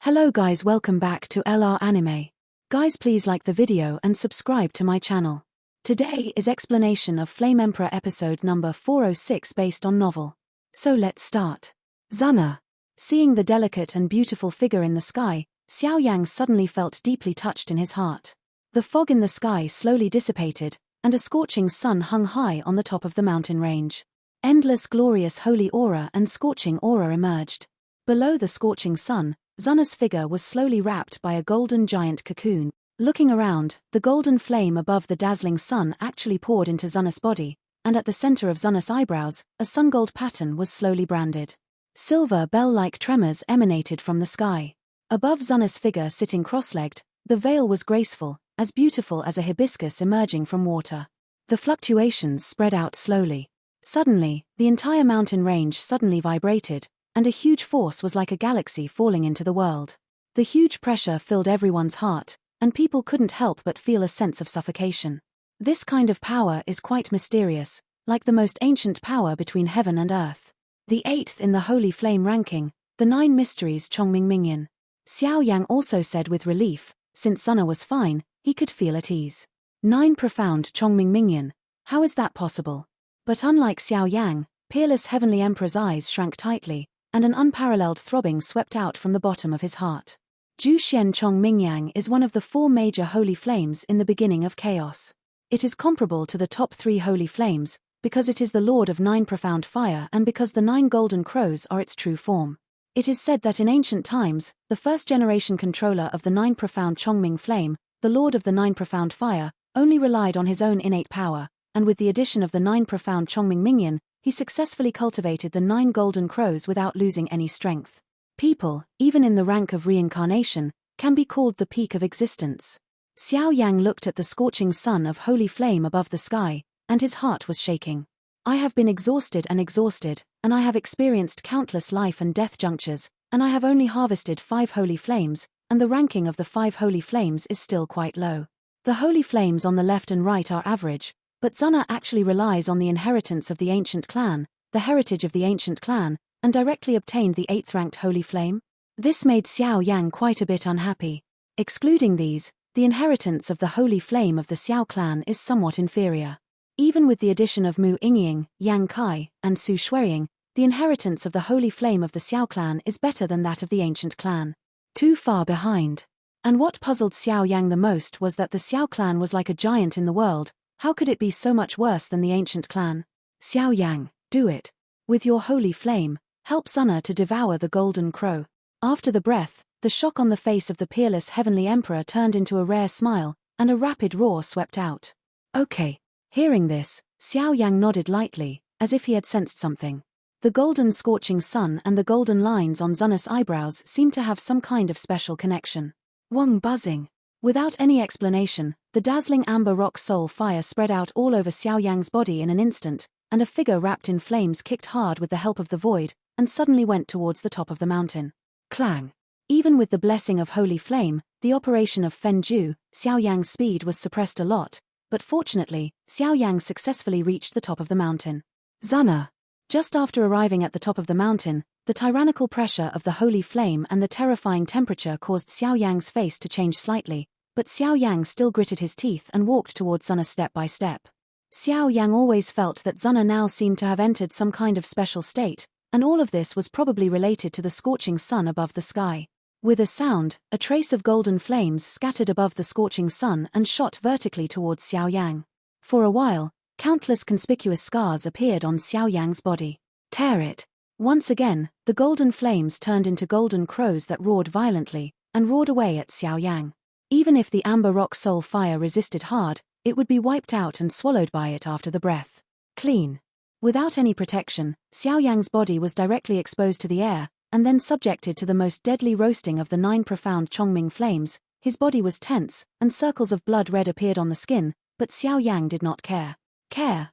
Hello guys, welcome back to LR Anime. Guys, please like the video and subscribe to my channel. Today is explanation of Flame Emperor episode number 406 based on novel. So let's start. Zana. Seeing the delicate and beautiful figure in the sky, Xiaoyang suddenly felt deeply touched in his heart. The fog in the sky slowly dissipated, and a scorching sun hung high on the top of the mountain range. Endless glorious holy aura and scorching aura emerged. Below the scorching sun, Zana's figure was slowly wrapped by a golden giant cocoon. Looking around, the golden flame above the dazzling sun actually poured into Zana's body, and at the center of Zana's eyebrows, a sun-gold pattern was slowly branded. Silver bell-like tremors emanated from the sky. Above Zana's figure sitting cross-legged, the veil was graceful, as beautiful as a hibiscus emerging from water. The fluctuations spread out slowly. Suddenly, the entire mountain range suddenly vibrated, and a huge force was like a galaxy falling into the world. The huge pressure filled everyone's heart, and people couldn't help but feel a sense of suffocation. This kind of power is quite mysterious, like the most ancient power between heaven and earth. The 8th in the Holy Flame ranking, the 9 mysteries Chongming. Xiaoyang also said with relief, since Zana was fine, he could feel at ease. 9 profound Chongming. How is that possible? But unlike Xiaoyang, peerless heavenly emperor's eyes shrank tightly, and an unparalleled throbbing swept out from the bottom of his heart. Jushen Chongmingyang is one of the 4 major holy flames in the beginning of chaos. It is comparable to the top 3 holy flames, because it is the lord of 9 profound fire and because the 9 golden crows are its true form. It is said that in ancient times, the first-generation controller of the 9 profound Chongming flame, the lord of the 9 profound fire, only relied on his own innate power, and with the addition of the 9 profound Chongming, he successfully cultivated the 9 golden crows without losing any strength. People, even in the rank of reincarnation, can be called the peak of existence. Xiaoyang looked at the scorching sun of holy flame above the sky, and his heart was shaking. I have been exhausted, and I have experienced countless life and death junctures, and I have only harvested 5 holy flames, and the ranking of the 5 holy flames is still quite low. The holy flames on the left and right are average, but Zana actually relies on the inheritance of the ancient clan, the heritage of the ancient clan, and directly obtained the 8th-ranked holy flame. This made Xiaoyang quite a bit unhappy. Excluding these, the inheritance of the holy flame of the Xiao clan is somewhat inferior. Even with the addition of Mu Yingying, Yang Kai, and Su Shuiying, the inheritance of the holy flame of the Xiao clan is better than that of the ancient clan. Too far behind. And what puzzled Xiaoyang the most was that the Xiao clan was like a giant in the world. How could it be so much worse than the ancient clan? Xiaoyang, do it. With your holy flame, help Zana to devour the golden crow. After the breath, the shock on the face of the peerless heavenly emperor turned into a rare smile, and a rapid roar swept out. Okay. Hearing this, Xiaoyang nodded lightly, as if he had sensed something. The golden scorching sun and the golden lines on Zana's eyebrows seemed to have some kind of special connection. Wong buzzing. Without any explanation, the dazzling amber rock soul fire spread out all over Xiaoyang's body in an instant, and a figure wrapped in flames kicked hard with the help of the void, and suddenly went towards the top of the mountain. Clang! Even with the blessing of holy flame, the operation of Fenju, Xiaoyang's speed was suppressed a lot, but fortunately, Xiaoyang successfully reached the top of the mountain. Zana! Just after arriving at the top of the mountain, the tyrannical pressure of the holy flame and the terrifying temperature caused Xiaoyang's face to change slightly, but Xiaoyang still gritted his teeth and walked towards Zana step by step. Xiaoyang always felt that Zana now seemed to have entered some kind of special state, and all of this was probably related to the scorching sun above the sky. With a sound, a trace of golden flames scattered above the scorching sun and shot vertically towards Xiaoyang. For a while, countless conspicuous scars appeared on Xiaoyang's body. Tear it! Once again, the golden flames turned into golden crows that roared violently, and roared away at Xiaoyang. Even if the amber rock soul fire resisted hard, it would be wiped out and swallowed by it after the breath. Clean. Without any protection, Xiaoyang's body was directly exposed to the air, and then subjected to the most deadly roasting of the 9 profound Chongming flames. His body was tense, and circles of blood red appeared on the skin, but Xiaoyang did not care.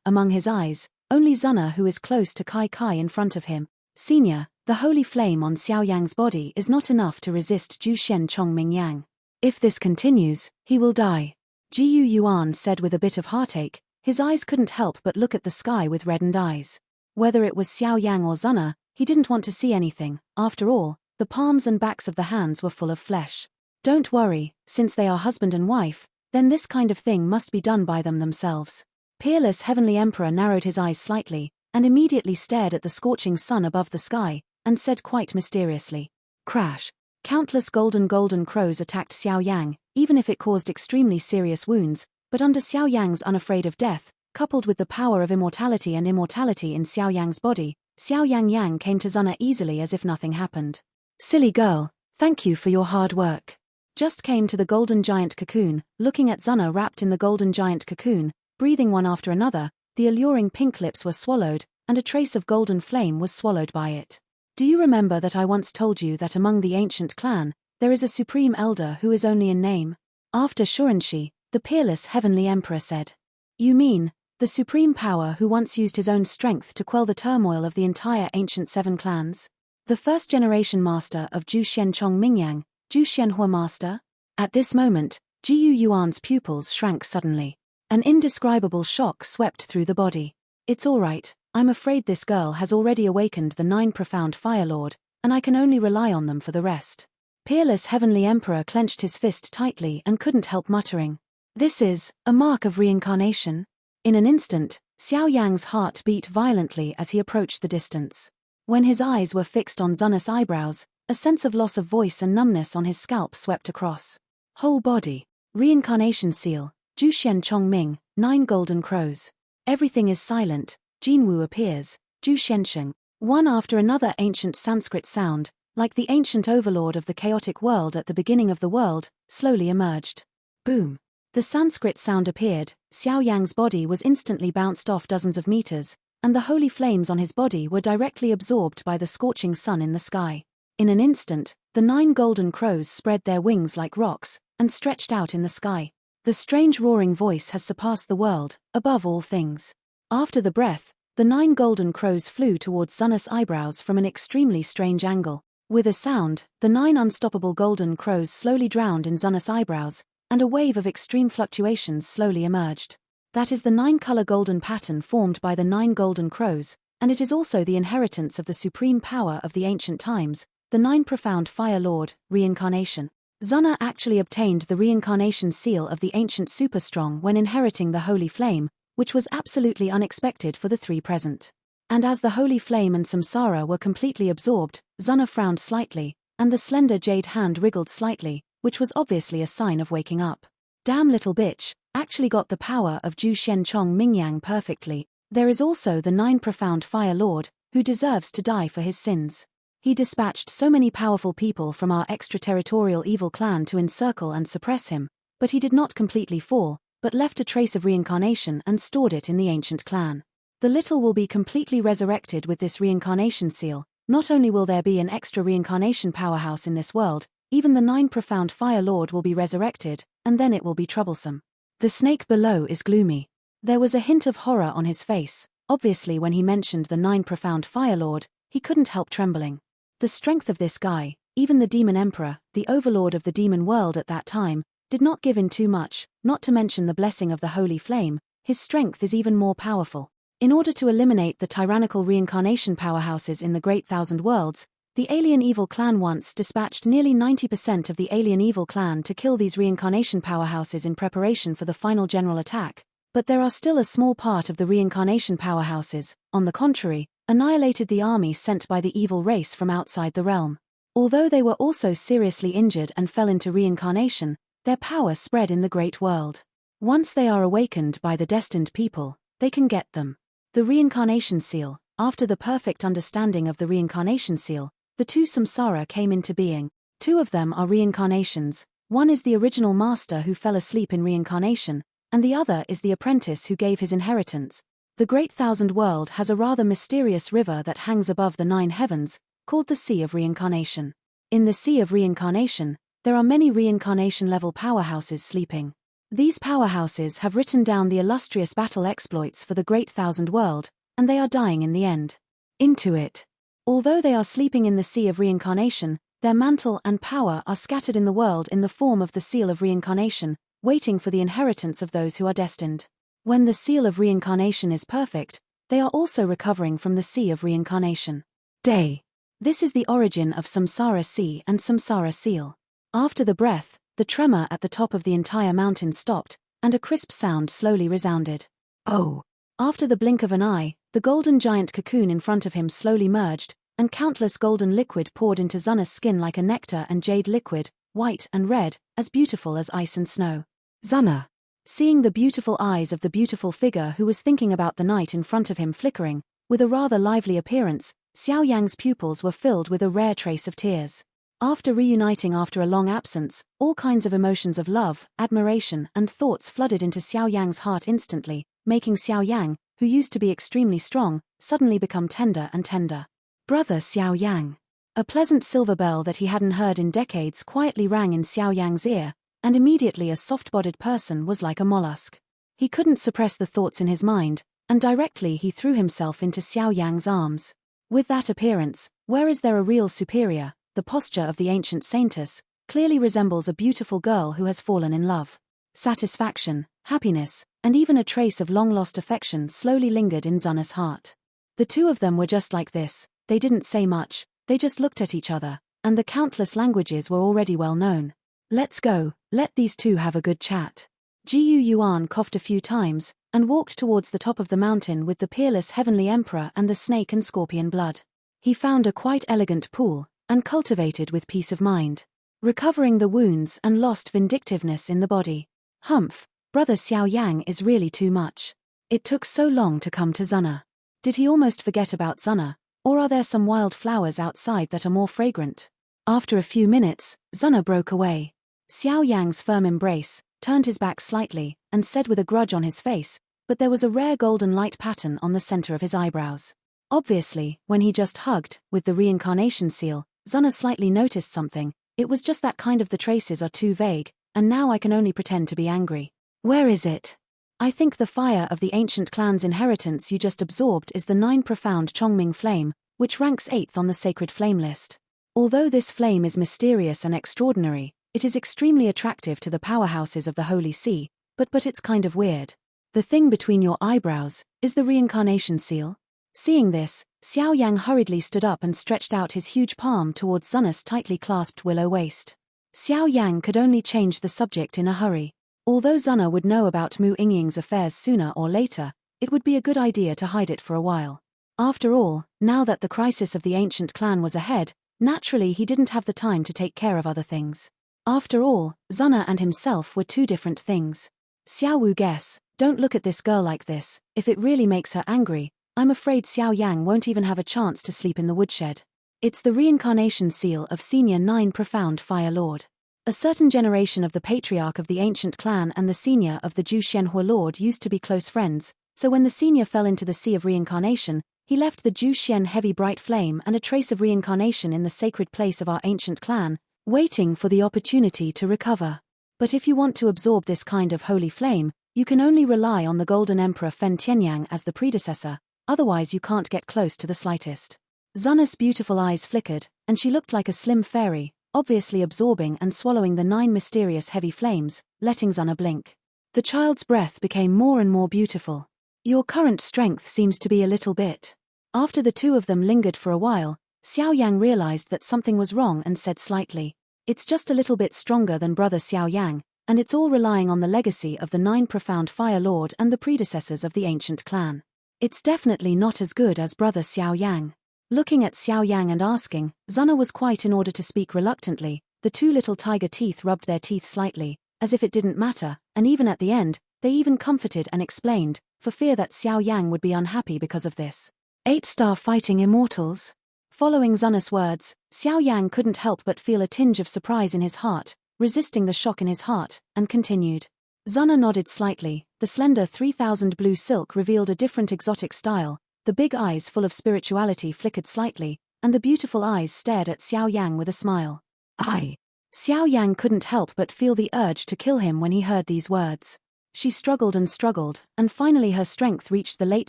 Among his eyes, only Zana, who is close to Kai in front of him. Senior, the holy flame on Xiaoyang's body is not enough to resist Jushen Chongmingyang. If this continues, he will die. Jiu Yuan said with a bit of heartache. His eyes couldn't help but look at the sky with reddened eyes. Whether it was Xiaoyang or Zana, he didn't want to see anything. After all, The palms and backs of the hands were full of flesh. Don't worry, since they are husband and wife, then this kind of thing must be done by them themselves. Peerless Heavenly Emperor narrowed his eyes slightly, and immediately stared at the scorching sun above the sky, and said quite mysteriously, "Crash." Countless golden crows attacked Xiaoyang, even if it caused extremely serious wounds, but under Xiaoyang's unafraid of death, coupled with the power of immortality and immortality in Xiaoyang's body, Xiaoyang came to Zana easily as if nothing happened. "Silly girl, thank you for your hard work." Just came to the golden giant cocoon, looking at Zana wrapped in the golden giant cocoon, breathing one after another, the alluring pink lips were swallowed, and a trace of golden flame was swallowed by it. "Do you remember that I once told you that among the ancient clan, there is a supreme elder who is only in name?" After Shurenshi, the peerless Heavenly Emperor said. "You mean, the supreme power who once used his own strength to quell the turmoil of the entire ancient 7 clans? The first-generation master of Zhu Xianchong Mingyang, Zhu Xianhua master?" At this moment, Jiu Yuan's pupils shrank suddenly. An indescribable shock swept through the body. "It's all right. I'm afraid this girl has already awakened the 9 profound Fire Lord, and I can only rely on them for the rest." Peerless Heavenly Emperor clenched his fist tightly and couldn't help muttering, "This is a mark of reincarnation?" In an instant, Xiaoyang's heart beat violently as he approached the distance. When his eyes were fixed on Zana's eyebrows, a sense of loss of voice and numbness on his scalp swept across whole body. Reincarnation seal, Zhu Chongming, 9 golden crows. Everything is silent. Jinwu appears, Zhu Shensheng. One after another ancient Sanskrit sound, like the ancient overlord of the chaotic world at the beginning of the world, slowly emerged. Boom. The Sanskrit sound appeared, Xiaoyang's body was instantly bounced off dozens of meters, and the holy flames on his body were directly absorbed by the scorching sun in the sky. In an instant, the 9 golden crows spread their wings like rocks, and stretched out in the sky. The strange roaring voice has surpassed the world, above all things. After the breath, the 9 golden crows flew towards Zana's eyebrows from an extremely strange angle. With a sound, the 9 unstoppable golden crows slowly drowned in Zana's eyebrows, and a wave of extreme fluctuations slowly emerged. That is the 9-color golden pattern formed by the 9 golden crows, and it is also the inheritance of the supreme power of the ancient times, the 9 profound Fire Lord, Reincarnation. Zana actually obtained the Reincarnation seal of the ancient Superstrong when inheriting the Holy Flame, which was absolutely unexpected for the 3 present. And as the Holy Flame and Samsara were completely absorbed, Zana frowned slightly, and the slender jade hand wriggled slightly, which was obviously a sign of waking up. "Damn little bitch, actually got the power of Zhu Xianchong Mingyang perfectly. There is also the 9 profound Fire Lord, who deserves to die for his sins. He dispatched so many powerful people from our extraterritorial evil clan to encircle and suppress him, but he did not completely fall, but left a trace of reincarnation and stored it in the ancient clan. The little will be completely resurrected with this reincarnation seal. Not only will there be an extra reincarnation powerhouse in this world, even the 9 profound Fire Lord will be resurrected, and then it will be troublesome." The snake below is gloomy. There was a hint of horror on his face. Obviously when he mentioned the 9 profound Fire Lord, he couldn't help trembling. The strength of this guy, even the Demon Emperor, the overlord of the demon world at that time, did not give in too much, not to mention the blessing of the Holy Flame. His strength is even more powerful. In order to eliminate the tyrannical reincarnation powerhouses in the Great Thousand Worlds, the Alien Evil Clan once dispatched nearly 90% of the Alien Evil Clan to kill these reincarnation powerhouses in preparation for the final general attack, but there are still a small part of the reincarnation powerhouses, on the contrary, annihilated the army sent by the evil race from outside the realm. Although they were also seriously injured and fell into reincarnation, their power spread in the great world. Once they are awakened by the destined people, they can get them. The Reincarnation Seal. After the perfect understanding of the Reincarnation Seal, the 2 samsara came into being. 2 of them are reincarnations. One is the original master who fell asleep in reincarnation, and the other is the apprentice who gave his inheritance. The Great Thousand World has a rather mysterious river that hangs above the 9 heavens, called the Sea of Reincarnation. In the Sea of Reincarnation, there are many reincarnation-level powerhouses sleeping. These powerhouses have written down the illustrious battle exploits for the Great Thousand World, and they are dying in the end. Into it. Although they are sleeping in the Sea of Reincarnation, their mantle and power are scattered in the world in the form of the Seal of Reincarnation, waiting for the inheritance of those who are destined. When the Seal of Reincarnation is perfect, they are also recovering from the Sea of Reincarnation. Day. This is the origin of Samsara Sea and Samsara Seal. After the breath, the tremor at the top of the entire mountain stopped, and a crisp sound slowly resounded. Oh! After the blink of an eye, the golden giant cocoon in front of him slowly merged, and countless golden liquid poured into Zana's skin like a nectar and jade liquid, white and red, as beautiful as ice and snow. Zana, seeing the beautiful eyes of the beautiful figure who was thinking about the night in front of him flickering, with a rather lively appearance, Xiaoyang's pupils were filled with a rare trace of tears. After reuniting after a long absence, all kinds of emotions of love, admiration, and thoughts flooded into Xiaoyang's heart instantly, making Xiaoyang, who used to be extremely strong, suddenly become tender and tender. Brother Xiaoyang. A pleasant silver bell that he hadn't heard in decades quietly rang in Xiaoyang's ear, and immediately a soft-bodied person was like a mollusk. He couldn't suppress the thoughts in his mind, and directly he threw himself into Xiaoyang's arms. With that appearance, where is there a real superior? The posture of the ancient saintess clearly resembles a beautiful girl who has fallen in love. Satisfaction, happiness, and even a trace of long-lost affection slowly lingered in Zana's heart. The two of them were just like this, they didn't say much, they just looked at each other, and the countless languages were already well known. Let's go, let these two have a good chat. Gu Yuan coughed a few times, and walked towards the top of the mountain with the peerless heavenly emperor and the snake and scorpion blood. He found a quite elegant pool, and cultivated with peace of mind, recovering the wounds and lost vindictiveness in the body. Humph, brother Xiaoyang is really too much. It took so long to come to Zana. Did he almost forget about Zana, or are there some wild flowers outside that are more fragrant? After a few minutes, Zana broke away. Xiaoyang's firm embrace turned his back slightly, and said with a grudge on his face, but there was a rare golden light pattern on the center of his eyebrows. Obviously, when he just hugged, with the reincarnation seal, Zana slightly noticed something. It was just that kind of the traces are too vague, and now I can only pretend to be angry. Where is it? I think the fire of the ancient clan's inheritance you just absorbed is the 9 profound Chongming flame, which ranks 8th on the sacred flame list. Although this flame is mysterious and extraordinary, it is extremely attractive to the powerhouses of the Holy See, but it's kind of weird. The thing between your eyebrows is the reincarnation seal? Seeing this, Xiaoyang hurriedly stood up and stretched out his huge palm towards Zana's tightly clasped willow waist. Xiaoyang could only change the subject in a hurry. Although Zana would know about Mu Yingying's affairs sooner or later, it would be a good idea to hide it for a while. After all, now that the crisis of the ancient clan was ahead, naturally he didn't have the time to take care of other things. After all, Zana and himself were two different things. Xiaowu guess, don't look at this girl like this, if it really makes her angry, I'm afraid Xiaoyang won't even have a chance to sleep in the woodshed. It's the reincarnation seal of Senior 9 Profound Fire Lord. A certain generation of the patriarch of the ancient clan and the senior of the Ju Xianhua Lord used to be close friends, so when the senior fell into the sea of reincarnation, he left the Ju Xian heavy bright flame and a trace of reincarnation in the sacred place of our ancient clan, waiting for the opportunity to recover. But if you want to absorb this kind of holy flame, you can only rely on the Golden Emperor Fen Tianyang as the predecessor, otherwise you can't get close to the slightest. Zana's beautiful eyes flickered, and she looked like a slim fairy, obviously absorbing and swallowing the 9 mysterious heavy flames, letting Zana blink. The child's breath became more and more beautiful. Your current strength seems to be a little bit. After the two of them lingered for a while, Xiaoyang realized that something was wrong and said slightly, it's just a little bit stronger than brother Xiaoyang, and it's all relying on the legacy of the 9 Profound Fire Lord and the predecessors of the ancient clan. It's definitely not as good as brother Xiaoyang. Looking at Xiaoyang and asking, Zana was quiet in order to speak reluctantly. The two little tiger teeth rubbed their teeth slightly, as if it didn't matter, and even at the end, they even comforted and explained, for fear that Xiaoyang would be unhappy because of this. 8-star fighting immortals? Following Zana's words, Xiaoyang couldn't help but feel a tinge of surprise in his heart, resisting the shock in his heart, and continued. Zana nodded slightly. The slender 3000 blue silk revealed a different exotic style, the big eyes full of spirituality flickered slightly, and the beautiful eyes stared at Xiaoyang with a smile. Xiaoyang couldn't help but feel the urge to kill him when he heard these words. She struggled, and finally her strength reached the late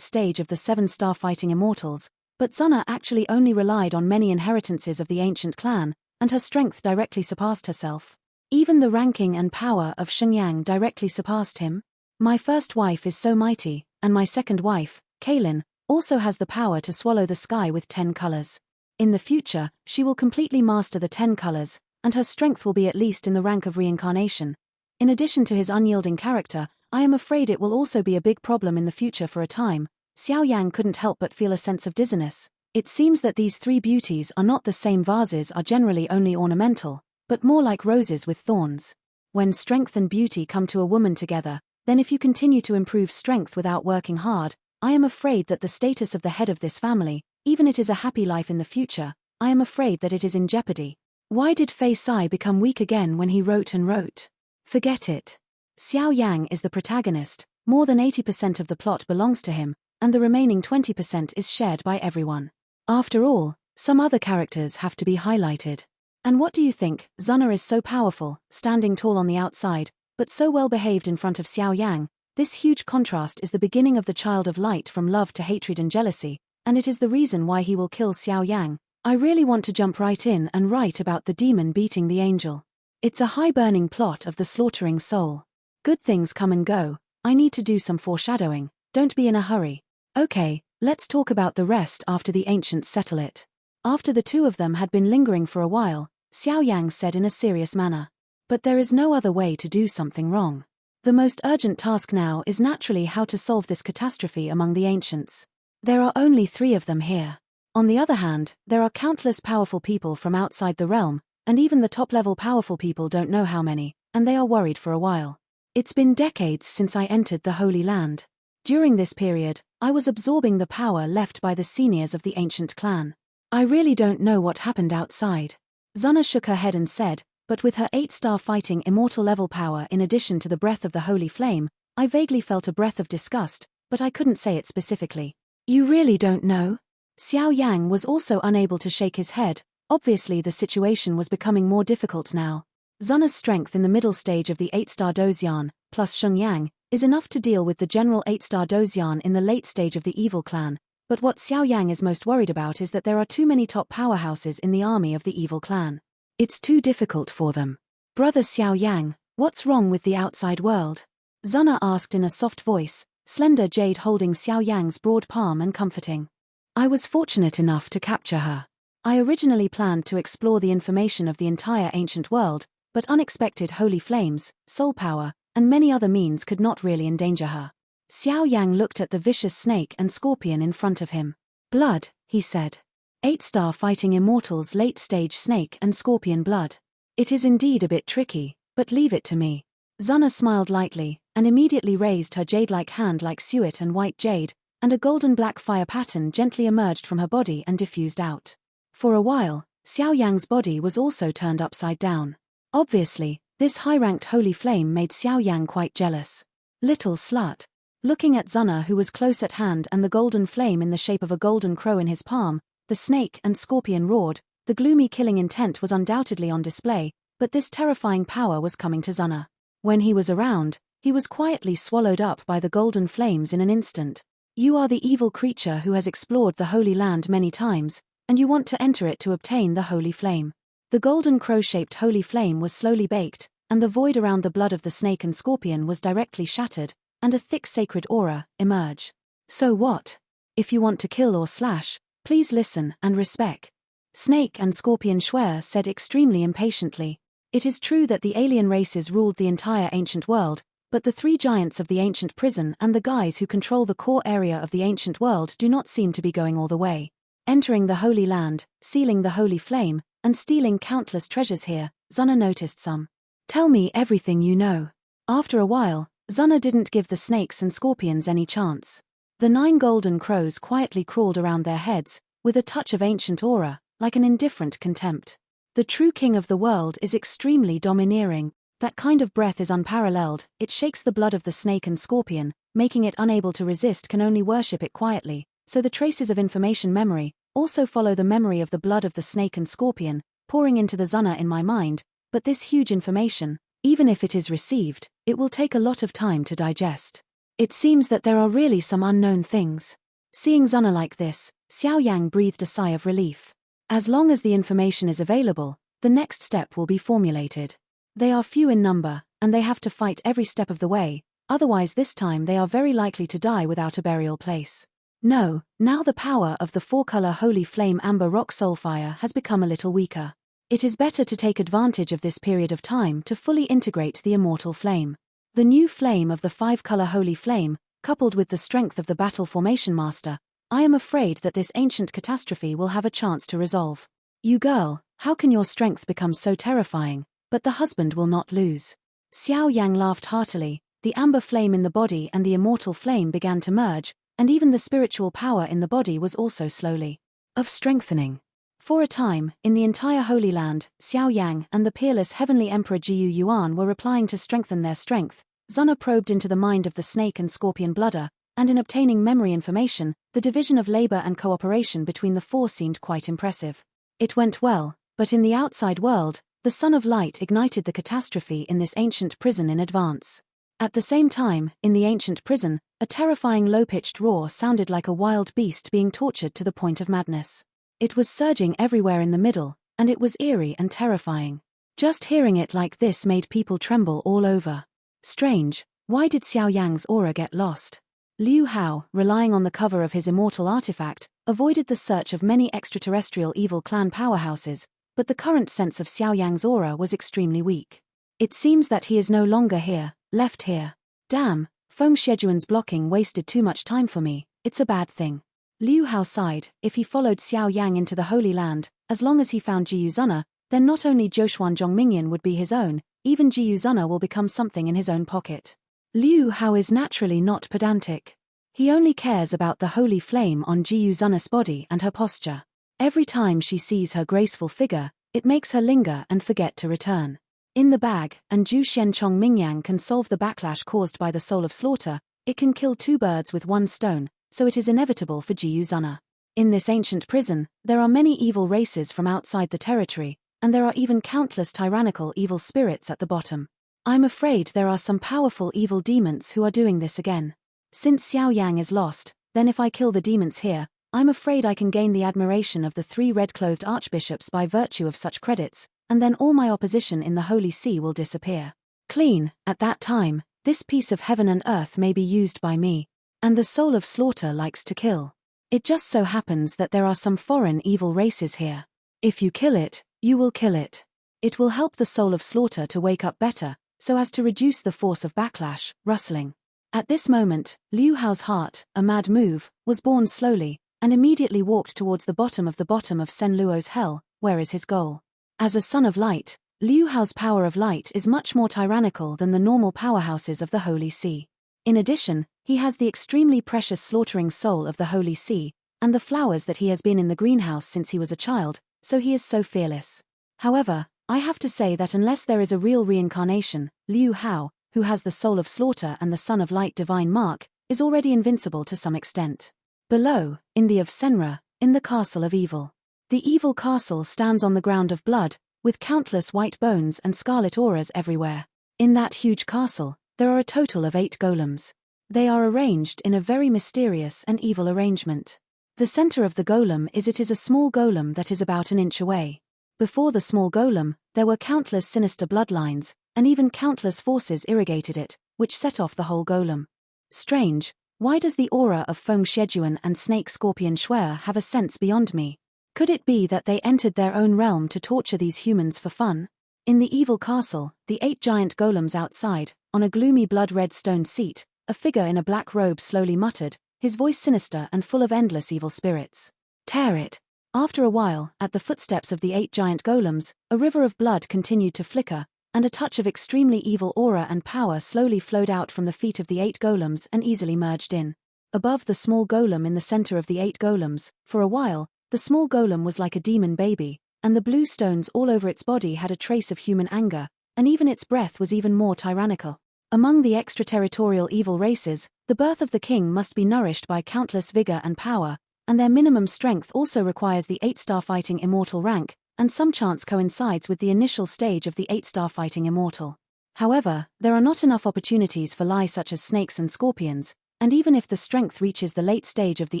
stage of the 7-star fighting immortals, but Zana actually only relied on many inheritances of the ancient clan, and her strength directly surpassed herself. Even the ranking and power of Xiaoyang directly surpassed him. My first wife is so mighty, and my second wife, Kaylin, also has the power to swallow the sky with 10 colors. In the future, she will completely master the 10 colors, and her strength will be at least in the rank of Reincarnation. In addition to his unyielding character, I am afraid it will also be a big problem in the future for a time. Xiaoyang couldn't help but feel a sense of dizziness. It seems that these three beauties are not the same. Vases are generally only ornamental, but more like roses with thorns. When strength and beauty come to a woman together, then if you continue to improve strength without working hard, I am afraid that the status of the head of this family, even it is a happy life in the future, I am afraid that it is in jeopardy. Why did Fei Sai become weak again when he wrote and wrote? Forget it. Xiaoyang is the protagonist, more than 80% of the plot belongs to him, and the remaining 20% is shared by everyone. After all, some other characters have to be highlighted. And what do you think? Zana is so powerful, standing tall on the outside, but so well behaved in front of Xiaoyang. This huge contrast is the beginning of the child of light from love to hatred and jealousy, and it is the reason why he will kill Xiaoyang. I really want to jump right in and write about the demon beating the angel. It's a high-burning plot of the slaughtering soul. Good things come and go. I need to do some foreshadowing. Don't be in a hurry. Okay, let's talk about the rest after the ancients settle it. After the two of them had been lingering for a while, Xiaoyang said in a serious manner. But there is no other way to do something wrong. The most urgent task now is naturally how to solve this catastrophe among the ancients. There are only 3 of them here. On the other hand, there are countless powerful people from outside the realm, and even the top-level powerful people don't know how many, and they are worried for a while. It's been decades since I entered the Holy Land. During this period, I was absorbing the power left by the seniors of the ancient clan. I really don't know what happened outside. Zana shook her head and said, but with her 8-star fighting immortal level power in addition to the breath of the holy flame, I vaguely felt a breath of disgust, but I couldn't say it specifically. You really don't know? Xiaoyang was also unable to shake his head. Obviously the situation was becoming more difficult now. Zana's strength in the middle stage of the 8-star Dozian, plus Xiaoyang, is enough to deal with the general 8-star Dozian in the late stage of the evil clan, but what Xiaoyang is most worried about is that there are too many top powerhouses in the army of the evil clan. It's too difficult for them. Brother Xiaoyang, what's wrong with the outside world? Zana asked in a soft voice, slender jade holding Xiaoyang's broad palm and comforting. I was fortunate enough to capture her. I originally planned to explore the information of the entire ancient world, but unexpected holy flames, soul power, and many other means could not really endanger her. Xiaoyang looked at the vicious snake and scorpion in front of him. Blood, he said. 8-star fighting immortals late-stage snake and scorpion blood. It is indeed a bit tricky, but leave it to me. Zana smiled lightly, and immediately raised her jade-like hand like suet and white jade, and a golden-black fire pattern gently emerged from her body and diffused out. For a while, Xiaoyang's body was also turned upside down. Obviously, this high-ranked holy flame made Xiaoyang quite jealous. Little slut. Looking at Zana who was close at hand and the golden flame in the shape of a golden crow in his palm, the snake and scorpion roared. The gloomy killing intent was undoubtedly on display, but this terrifying power was coming to Zana. When he was around, he was quietly swallowed up by the golden flames in an instant. You are the evil creature who has explored the Holy Land many times, and you want to enter it to obtain the holy flame. The golden crow-shaped holy flame was slowly baked, and the void around the blood of the snake and scorpion was directly shattered, and a thick sacred aura emerged. So what? If you want to kill or slash, please listen and respect. Snake and Scorpion Shuer said extremely impatiently. It is true that the alien races ruled the entire ancient world, but the 3 giants of the ancient prison and the guys who control the core area of the ancient world do not seem to be going all the way. Entering the Holy Land, sealing the holy flame, and stealing countless treasures here, Zana noticed some. Tell me everything you know. After a while, Zana didn't give the snakes and scorpions any chance. The 9 golden crows quietly crawled around their heads, with a touch of ancient aura, like an indifferent contempt. The true king of the world is extremely domineering. That kind of breath is unparalleled. It shakes the blood of the snake and scorpion, making it unable to resist, can only worship it quietly. So the traces of information memory also follow the memory of the blood of the snake and scorpion, pouring into the Zana in my mind. But this huge information, even if it is received, it will take a lot of time to digest. It seems that there are really some unknown things. Seeing Zana like this, Xiaoyang breathed a sigh of relief. As long as the information is available, the next step will be formulated. They are few in number, and they have to fight every step of the way, otherwise this time they are very likely to die without a burial place. No, now the power of the 4-color holy flame amber rock soulfire has become a little weaker. It is better to take advantage of this period of time to fully integrate the immortal flame. The new flame of the 5-color holy flame, coupled with the strength of the battle formation master, I am afraid that this ancient catastrophe will have a chance to resolve. You girl, how can your strength become so terrifying, but the husband will not lose? Xiaoyang laughed heartily. The amber flame in the body and the immortal flame began to merge, and even the spiritual power in the body was also slowly of strengthening. For a time, in the entire Holy Land, Xiaoyang and the peerless heavenly Emperor Xiao Yan were replying to strengthen their strength. Zana probed into the mind of the snake and scorpion blooder, and in obtaining memory information, the division of labor and cooperation between the four seemed quite impressive. It went well, but in the outside world, the Son of Light ignited the catastrophe in this ancient prison in advance. At the same time, in the ancient prison, a terrifying low-pitched roar sounded like a wild beast being tortured to the point of madness. It was surging everywhere in the middle, and it was eerie and terrifying. Just hearing it like this made people tremble all over. Strange, why did Xiaoyang's aura get lost? Liu Hao, relying on the cover of his immortal artifact, avoided the search of many extraterrestrial evil clan powerhouses, but the current sense of Xiaoyang's aura was extremely weak. It seems that he is no longer here, left here. Damn, Feng Shejuan's blocking wasted too much time for me, it's a bad thing. Liu Hao sighed. If he followed Xiaoyang into the Holy Land, as long as he found Jiyu Zana, then not only Zhoushuan Zhongmingyan would be his own, even Jiyu Zana will become something in his own pocket. Liu Hao is naturally not pedantic. He only cares about the holy flame on Jiyu Zana's body and her posture. Every time she sees her graceful figure, it makes her linger and forget to return. In the bag, and Zhu Shen Chong Mingyang can solve the backlash caused by the soul of slaughter. It can kill 2 birds with 1 stone, so it is inevitable for Jiyu Zana. In this ancient prison, there are many evil races from outside the territory, and there are even countless tyrannical evil spirits at the bottom. I'm afraid there are some powerful evil demons who are doing this again. Since Xiaoyang is lost, then if I kill the demons here, I'm afraid I can gain the admiration of the 3 red-clothed archbishops by virtue of such credits, and then all my opposition in the Holy See will disappear. Clean, at that time, this piece of heaven and earth may be used by me. And the soul of slaughter likes to kill. It just so happens that there are some foreign evil races here. If you kill it, you will kill it. It will help the soul of slaughter to wake up better, so as to reduce the force of backlash, rustling. At this moment, Liu Hao's heart, a mad move, was born slowly, and immediately walked towards the bottom of Sen Luo's hell, where is his goal. As a son of light, Liu Hao's power of light is much more tyrannical than the normal powerhouses of the Holy See. In addition, he has the extremely precious slaughtering soul of the Holy See, and the flowers that he has been in the greenhouse since he was a child, so he is so fearless. However, I have to say that unless there is a real reincarnation, Liu Hao, who has the soul of slaughter and the son of light divine mark, is already invincible to some extent. Below, in the of Senra, in the castle of evil. The evil castle stands on the ground of blood, with countless white bones and scarlet auras everywhere. In that huge castle, there are a total of 8 golems. They are arranged in a very mysterious and evil arrangement. The center of the golem is a small golem that is about an inch away. Before the small golem, there were countless sinister bloodlines, and even countless forces irrigated it, which set off the whole golem. Strange, why does the aura of Feng Shejuan and Snake Scorpion Shuer have a sense beyond me? Could it be that they entered their own realm to torture these humans for fun? In the evil castle, the 8 giant golems outside, on a gloomy blood-red stone seat, a figure in a black robe slowly muttered, his voice sinister and full of endless evil spirits. Tear it. After a while, at the footsteps of the 8 giant golems, a river of blood continued to flicker, and a touch of extremely evil aura and power slowly flowed out from the feet of the 8 golems and easily merged in. Above the small golem in the center of the 8 golems, for a while, the small golem was like a demon baby, and the blue stones all over its body had a trace of human anger, and even its breath was even more tyrannical. Among the extraterritorial evil races, the birth of the king must be nourished by countless vigor and power, and their minimum strength also requires the 8-star fighting immortal rank, and some chance coincides with the initial stage of the 8-star fighting immortal. However, there are not enough opportunities for Lai such as snakes and scorpions, and even if the strength reaches the late stage of the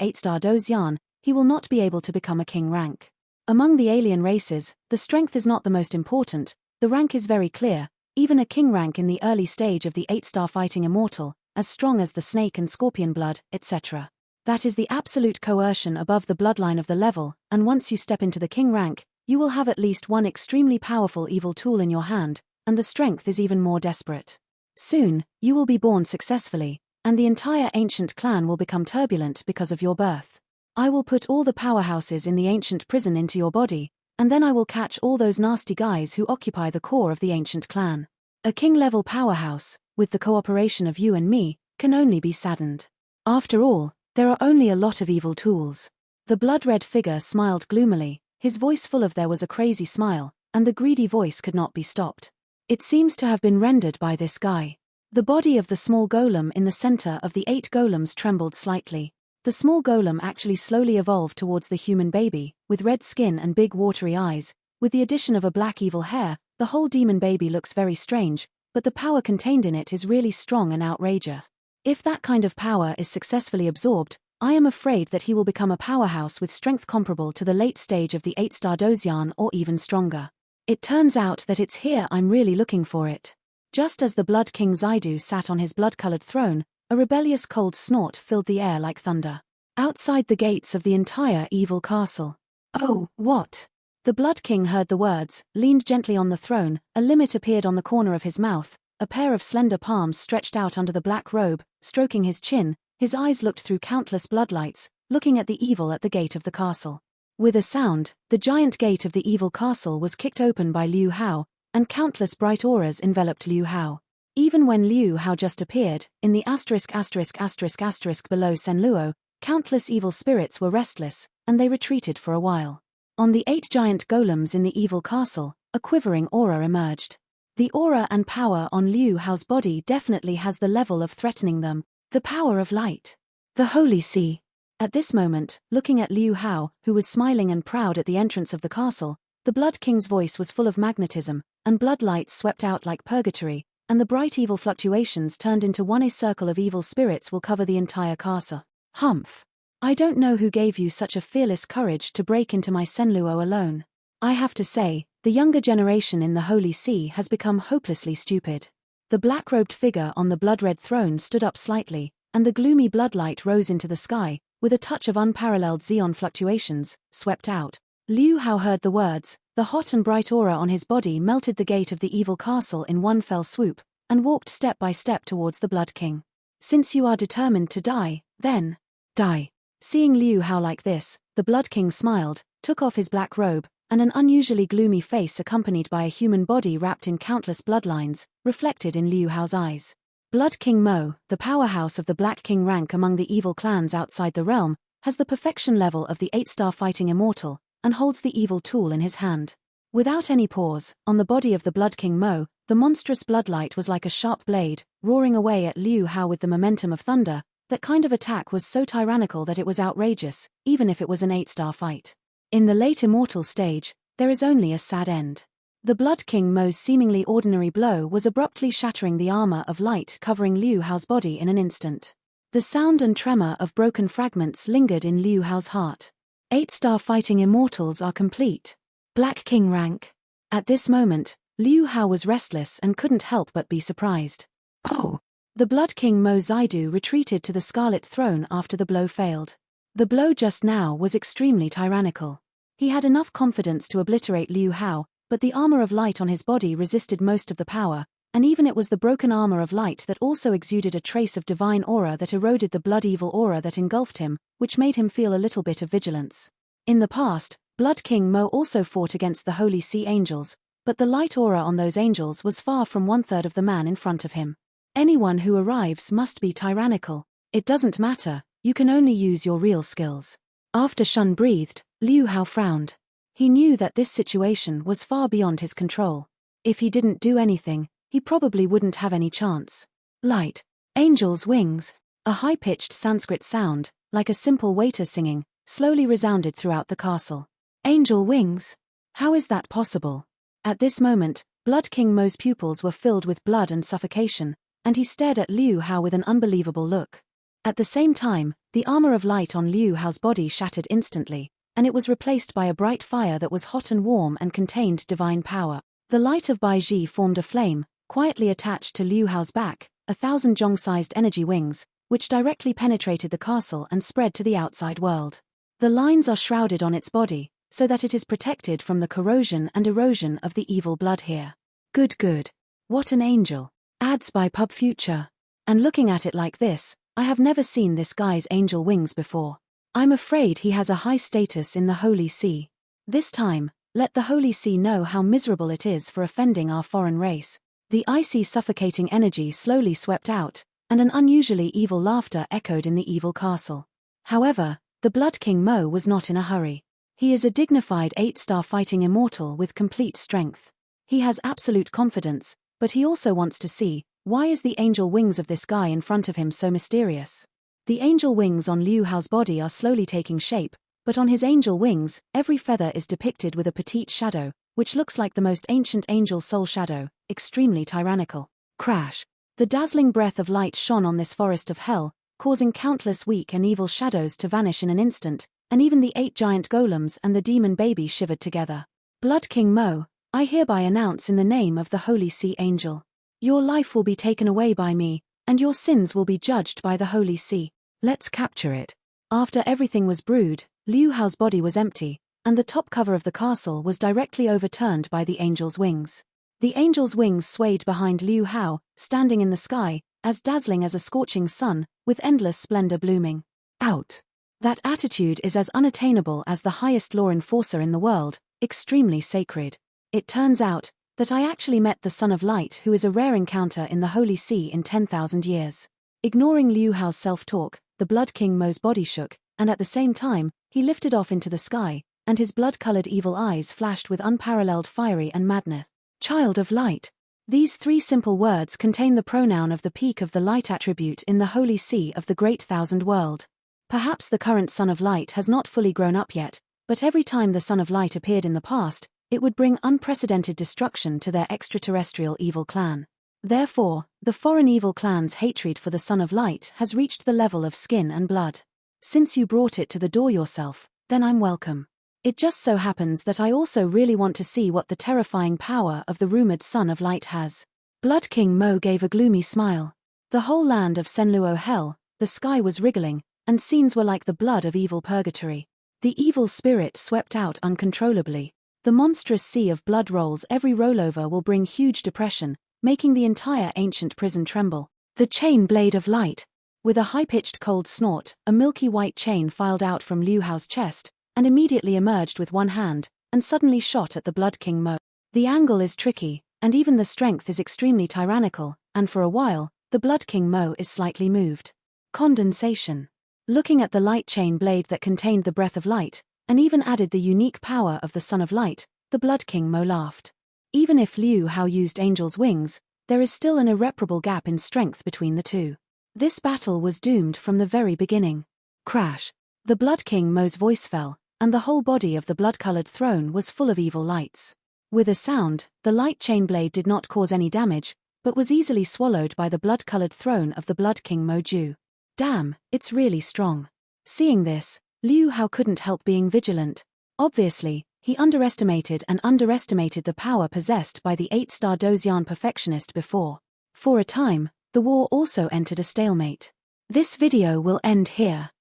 8-star Dozian, he will not be able to become a king rank. Among the alien races, the strength is not the most important, the rank is very clear, even a king rank in the early stage of the 8-star fighting immortal, as strong as the snake and scorpion blood, etc. That is the absolute coercion above the bloodline of the level, and once you step into the king rank, you will have at least one extremely powerful evil tool in your hand, and the strength is even more desperate. Soon, you will be born successfully, and the entire ancient clan will become turbulent because of your birth. I will put all the powerhouses in the ancient prison into your body, and then I will catch all those nasty guys who occupy the core of the ancient clan. A king-level powerhouse, with the cooperation of you and me, can only be saddened. After all, there are only a lot of evil tools. The blood-red figure smiled gloomily, his voice full of there was a crazy smile, and the greedy voice could not be stopped. It seems to have been rendered by this guy. The body of the small golem in the center of the 8 golems trembled slightly. The small golem actually slowly evolved towards the human baby, with red skin and big watery eyes. With the addition of a black evil hair, the whole demon baby looks very strange, but the power contained in it is really strong and outrageous. If that kind of power is successfully absorbed, I am afraid that he will become a powerhouse with strength comparable to the late stage of the 8-star Dozian or even stronger. It turns out that it's here I'm really looking for it. Just as the Blood King Zaidu sat on his blood-colored throne, a rebellious cold snort filled the air like thunder. Outside the gates of the entire evil castle. Oh, what? The Blood King heard the words, leaned gently on the throne, a limit appeared on the corner of his mouth, a pair of slender palms stretched out under the black robe, stroking his chin, his eyes looked through countless bloodlights, looking at the evil at the gate of the castle. With a sound, the giant gate of the evil castle was kicked open by Liu Hao, and countless bright auras enveloped Liu Hao. Even when Liu Hao just appeared, in the **** below Senluo, countless evil spirits were restless, and they retreated for a while. On the 8 giant golems in the evil castle, a quivering aura emerged. The aura and power on Liu Hao's body definitely has the level of threatening them, the power of light. The Holy Sea. At this moment, looking at Liu Hao, who was smiling and proud at the entrance of the castle, the Blood King's voice was full of magnetism, and blood lights swept out like purgatory, and the bright evil fluctuations turned into one. A circle of evil spirits will cover the entire castle. Humph. I don't know who gave you such a fearless courage to break into my Senluo alone. I have to say, the younger generation in the Holy See has become hopelessly stupid. The black-robed figure on the blood-red throne stood up slightly, and the gloomy bloodlight rose into the sky, with a touch of unparalleled xeon fluctuations, swept out. Liu Hao heard the words, the hot and bright aura on his body melted the gate of the evil castle in one fell swoop, and walked step by step towards the Blood King. Since you are determined to die, then, die. Seeing Liu Hao like this, the Blood King smiled, took off his black robe, and an unusually gloomy face accompanied by a human body wrapped in countless bloodlines, reflected in Liu Hao's eyes. Blood King Mo, the powerhouse of the Black King rank among the evil clans outside the realm, has the perfection level of the 8-star fighting immortal, and holds the evil tool in his hand. Without any pause, on the body of the Blood King Mo, the monstrous bloodlight was like a sharp blade, roaring away at Liu Hao with the momentum of thunder. That kind of attack was so tyrannical that it was outrageous, even if it was an 8-star fight. In the late immortal stage, there is only a sad end. The Blood King Mo's seemingly ordinary blow was abruptly shattering the armor of light covering Liu Hao's body in an instant. The sound and tremor of broken fragments lingered in Liu Hao's heart. 8-star fighting immortals are complete. Black King rank. At this moment, Liu Hao was restless and couldn't help but be surprised. Oh! The Blood King Mo Zaidu retreated to the Scarlet Throne after the blow failed. The blow just now was extremely tyrannical. He had enough confidence to obliterate Liu Hao, but the armor of light on his body resisted most of the power, and even it was the broken armor of light that also exuded a trace of divine aura that eroded the blood evil aura that engulfed him, which made him feel a little bit of vigilance. In the past, Blood King Mo also fought against the Holy Sea Angels, but the light aura on those angels was far from 1/3 of the man in front of him. Anyone who arrives must be tyrannical. It doesn't matter, you can only use your real skills. After Shun breathed, Liu Hao frowned. He knew that this situation was far beyond his control. If he didn't do anything, he probably wouldn't have any chance. Light. Angel's wings. A high-pitched Sanskrit sound, like a simple waiter singing, slowly resounded throughout the castle. Angel wings? How is that possible? At this moment, Blood King Mo's pupils were filled with blood and suffocation, and he stared at Liu Hao with an unbelievable look. At the same time, the armor of light on Liu Hao's body shattered instantly, and it was replaced by a bright fire that was hot and warm and contained divine power. The light of Baiji formed a flame, quietly attached to Liu Hao's back, 1,000 Zhong-sized energy wings, which directly penetrated the castle and spread to the outside world. The lines are shrouded on its body, so that it is protected from the corrosion and erosion of the evil blood here. Good. What an angel. Ads by Pub Future. And looking at it like this, I have never seen this guy's angel wings before. I'm afraid he has a high status in the Holy See. This time, let the Holy See know how miserable it is for offending our foreign race. The icy suffocating energy slowly swept out, and an unusually evil laughter echoed in the evil castle. However, the Blood King Mo was not in a hurry. He is a dignified 8-star fighting immortal with complete strength. He has absolute confidence, but he also wants to see, why is the angel wings of this guy in front of him so mysterious? The angel wings on Liu Hao's body are slowly taking shape, but on his angel wings, every feather is depicted with a petite shadow, which looks like the most ancient angel soul shadow, extremely tyrannical. Crash! The dazzling breath of light shone on this forest of hell, causing countless weak and evil shadows to vanish in an instant, and even the 8 giant golems and the demon baby shivered together. Blood King Mo, I hereby announce in the name of the Holy See Angel. Your life will be taken away by me, and your sins will be judged by the Holy See. Let's capture it. After everything was brewed, Liu Hao's body was empty, and the top cover of the castle was directly overturned by the angel's wings. The angel's wings swayed behind Liu Hao, standing in the sky, as dazzling as a scorching sun, with endless splendor blooming. Out. That attitude is as unattainable as the highest law enforcer in the world, extremely sacred. It turns out that I actually met the Son of Light, who is a rare encounter in the Holy See in 10,000 years. Ignoring Liu Hao's self-talk, the Blood King Mo's body shook, and at the same time, he lifted off into the sky, and his blood-colored evil eyes flashed with unparalleled fury and madness. Child of Light. These 3 simple words contain the pronoun of the peak of the light attribute in the Holy See of the Great Thousand World. Perhaps the current Son of Light has not fully grown up yet, but every time the Son of Light appeared in the past, it would bring unprecedented destruction to their extraterrestrial evil clan. Therefore, the foreign evil clan's hatred for the Son of Light has reached the level of skin and blood. Since you brought it to the door yourself, then I'm welcome. It just so happens that I also really want to see what the terrifying power of the rumored Son of Light has. Blood King Mo gave a gloomy smile. The whole land of Senluo Hell, the sky was wriggling, and scenes were like the blood of evil purgatory. The evil spirit swept out uncontrollably. The monstrous sea of blood rolls. Every rollover will bring huge depression, making the entire ancient prison tremble. The chain blade of light. With a high-pitched cold snort, a milky white chain filed out from Liu Hao's chest, and immediately emerged with one hand, and suddenly shot at the Blood King Mo. The angle is tricky, and even the strength is extremely tyrannical, and for a while, the Blood King Mo is slightly moved. Condensation. Looking at the light chain blade that contained the breath of light, and even added the unique power of the Son of Light, the Blood King Mo laughed. Even if Liu Hao used angel's wings, there is still an irreparable gap in strength between the two. This battle was doomed from the very beginning. Crash. The Blood King Mo's voice fell, and the whole body of the blood-colored throne was full of evil lights. With a sound, the light chain blade did not cause any damage, but was easily swallowed by the blood-colored throne of the Blood King Mo Ju. Damn, it's really strong. Seeing this, Liu Hao couldn't help being vigilant. Obviously, he underestimated the power possessed by the 8-star Dozian perfectionist before. For a time, the war also entered a stalemate. This video will end here.